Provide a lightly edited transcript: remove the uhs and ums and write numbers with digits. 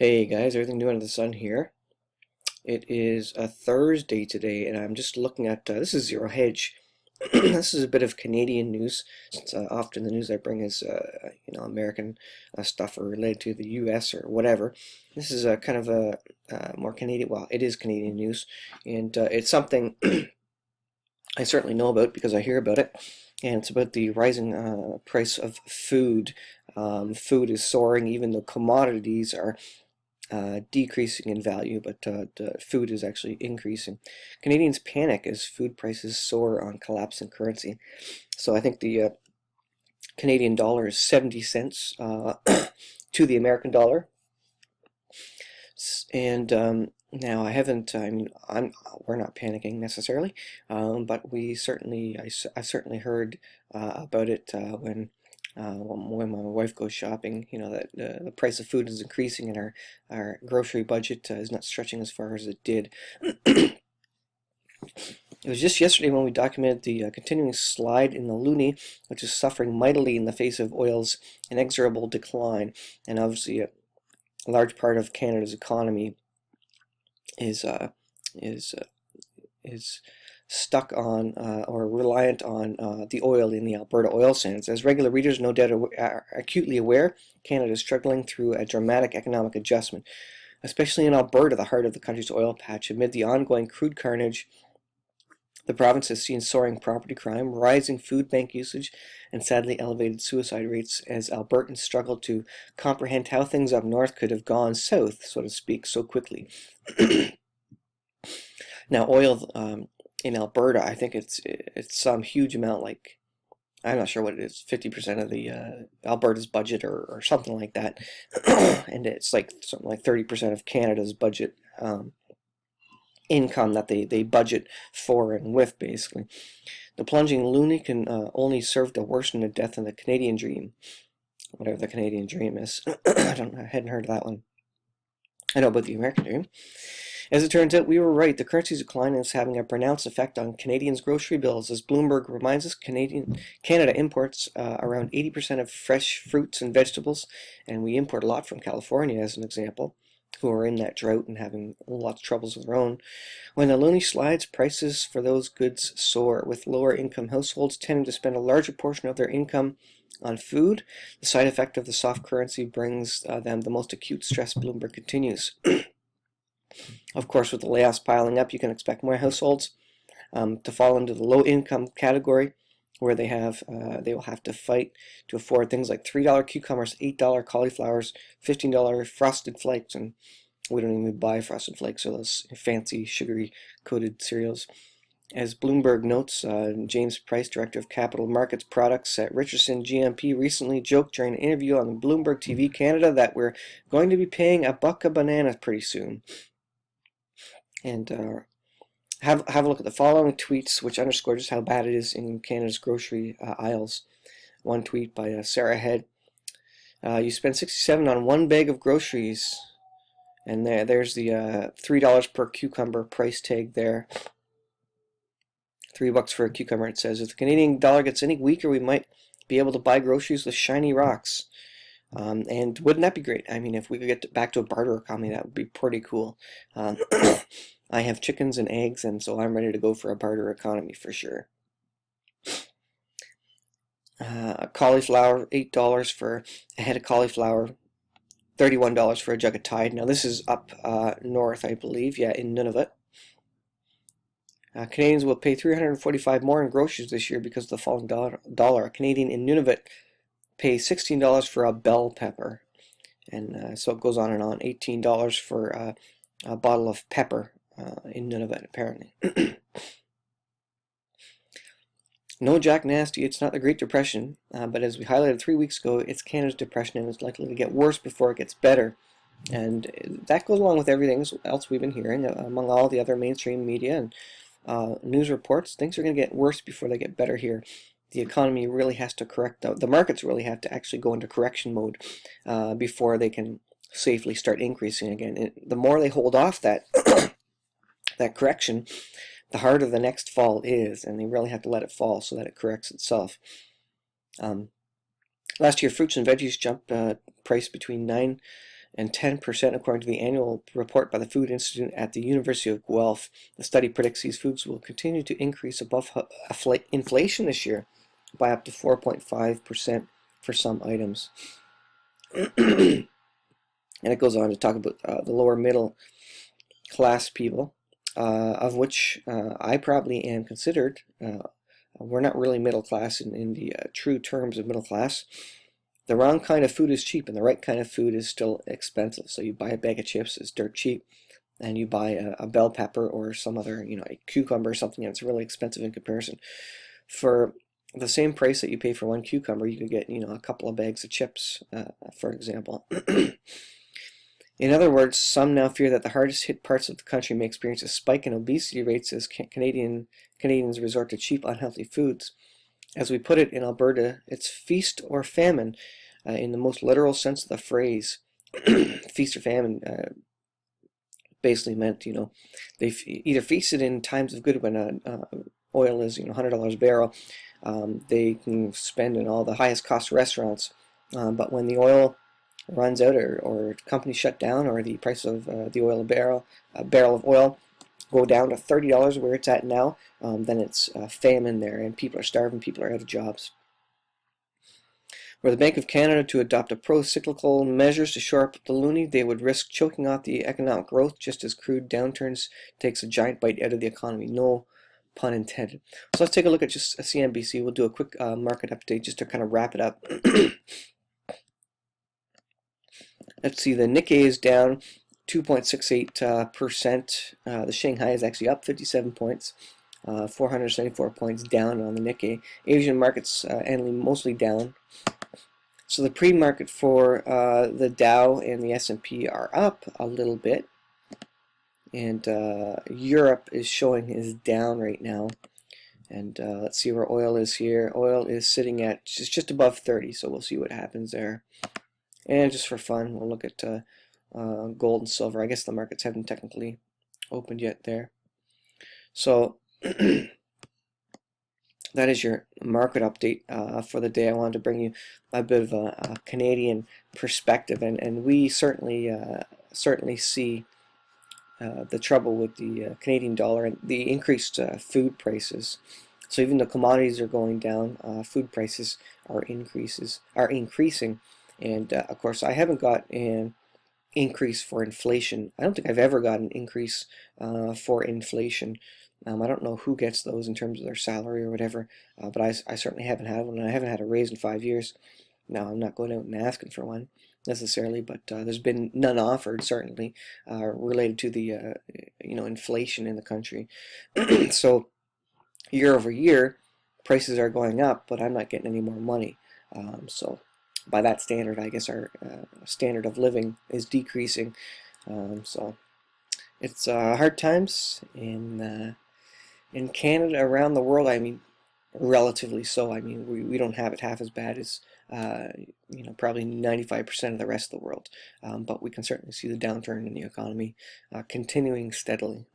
Hey guys, everything new under the sun here. It is a Thursday today, and I'm just looking at this is Zero Hedge. This is a bit of Canadian news, since often the news I bring is American stuff or related to the U.S. or whatever. This is a kind of a more Canadian. Well, it is Canadian news, and it's something I certainly know about because I hear about it. And it's about the rising price of food. Food is soaring, even though commodities are decreasing in value, but the food is actually increasing. Canadians panic as food prices soar on collapsing currency. So I think the Canadian dollar is 70 cents to the American dollar. And now I haven't, we're not panicking necessarily, but I've certainly heard about it when my wife goes shopping, that the price of food is increasing and our grocery budget is not stretching as far as it did. It was just yesterday when we documented the continuing slide in the loonie, which is suffering mightily in the face of oil's inexorable decline. And obviously a large part of Canada's economy is stuck on or reliant on the oil in the Alberta oil sands. As regular readers no doubt are acutely aware, Canada is struggling through a dramatic economic adjustment, especially in Alberta, the heart of the country's oil patch. Amid the ongoing crude carnage, the province has seen soaring property crime, rising food bank usage, and sadly elevated suicide rates as Albertans struggle to comprehend how things up north could have gone south, so to speak, so quickly. Now, oil in Alberta, I think it's some huge amount, like I'm not sure what it is, 50% of the Alberta's budget or something like that, and it's like something like 30% of Canada's budget income that they budget for and with, basically. The plunging loonie can only serve to worsen the death of the Canadian dream, whatever the Canadian dream is. I hadn't heard of that one. I know about the American dream. As it turns out, we were right. The currency's decline is having a pronounced effect on Canadians' grocery bills. As Bloomberg reminds us, Canada imports around 80% of fresh fruits and vegetables, and we import a lot from California, as an example, who are in that drought and having lots of troubles of their own. When the loonie slides, prices for those goods soar, with lower income households tending to spend a larger portion of their income on food. The side effect of the soft currency brings them the most acute stress, Bloomberg continues. Of course, with the layoffs piling up, you can expect more households to fall into the low-income category, where they will have to fight to afford things like $3 cucumbers, $8 cauliflowers, $15 frosted flakes, and we don't even buy frosted flakes or those fancy sugary coated cereals. As Bloomberg notes, James Price, director of capital markets products at Richardson GMP, recently joked during an interview on Bloomberg TV Canada that we're going to be paying $1 a banana pretty soon. And have a look at the following tweets, which underscore just how bad it is in Canada's grocery aisles. One tweet by Sarah Head. You spend $67 on one bag of groceries, and there's the $3 per cucumber price tag there. $3 for a cucumber, it says. If the Canadian dollar gets any weaker, we might be able to buy groceries with shiny rocks. And wouldn't that be great? I mean, if we could get back to a barter economy, that would be pretty cool. I have chickens and eggs, and so I'm ready to go for a barter economy for sure. Cauliflower, $8 for a head of cauliflower, $31 for a jug of Tide. Now this is up north, I believe, yeah, in Nunavut. Canadians will pay $345 more in groceries this year because of the falling dollar. A Canadian in Nunavut pays $16 for a bell pepper, and so it goes on and on. $18 for a bottle of pepper in Nunavut, apparently. No, Jack Nasty, it's not the Great Depression, but as we highlighted 3 weeks ago, it's Canada's depression, and it's likely to get worse before it gets better. And that goes along with everything else we've been hearing among all the other mainstream media and news reports. Things are going to get worse before they get better here. The economy really has to correct. The markets really have to actually go into correction mode before they can safely start increasing again. The more they hold off that that correction, the harder the next fall is, and they really have to let it fall so that it corrects itself. Last year, fruits and veggies jumped price between 9 and 10% according to the annual report by the Food Institute at the University of Guelph. The study predicts these foods will continue to increase above inflation this year by up to 4.5% for some items. And it goes on to talk about the lower middle class people, of which I probably am considered. We're not really middle class in the true terms of middle class. The wrong kind of food is cheap, and the right kind of food is still expensive. So you buy a bag of chips, it's dirt cheap, and you buy a bell pepper or some other, a cucumber or something that's really expensive in comparison. For the same price that you pay for one cucumber, you could get, a couple of bags of chips, for example. In other words, some now fear that the hardest hit parts of the country may experience a spike in obesity rates as Canadians resort to cheap, unhealthy foods. As we put it in Alberta, it's feast or famine in the most literal sense of the phrase. Feast or famine basically meant, they either feasted in times of good when oil is, $100 a barrel. They can spend in all the highest cost restaurants, but when the oil runs out or companies shut down or the price of the oil a barrel of oil go down to $30 where it's at now, then it's famine there and people are starving, people are out of jobs. Were the Bank of Canada to adopt a pro-cyclical measures to shore up the loonie, they would risk choking off the economic growth just as crude downturns takes a giant bite out of the economy. No pun intended. So let's take a look at just CNBC. We'll do a quick market update just to kind of wrap it up. Let's see, the Nikkei is down 2.68%. The Shanghai is actually up 57 points. 474 points down on the Nikkei. Asian markets mostly down. So the pre-market for the Dow and the S&P are up a little bit. And Europe is down right now. And let's see where oil is here. Oil is sitting at just above 30, so we'll see what happens there. And just for fun, we'll look at gold and silver. I guess the markets haven't technically opened yet there. So that is your market update for the day. I wanted to bring you a bit of a Canadian perspective, and we certainly see the trouble with the Canadian dollar and the increased food prices. So even though commodities are going down, food prices are increasing. And of course, I haven't got an increase for inflation. I don't think I've ever got an increase for inflation. I don't know who gets those in terms of their salary or whatever, but I certainly haven't had one, and I haven't had a raise in 5 years. Now, I'm not going out and asking for one necessarily, but there's been none offered, certainly, related to the inflation in the country. So year over year, prices are going up, but I'm not getting any more money. So by that standard, I guess our standard of living is decreasing. So it's hard times in Canada, around the world. I mean, relatively so. I mean, we don't have it half as bad as probably 95% of the rest of the world. But we can certainly see the downturn in the economy continuing steadily.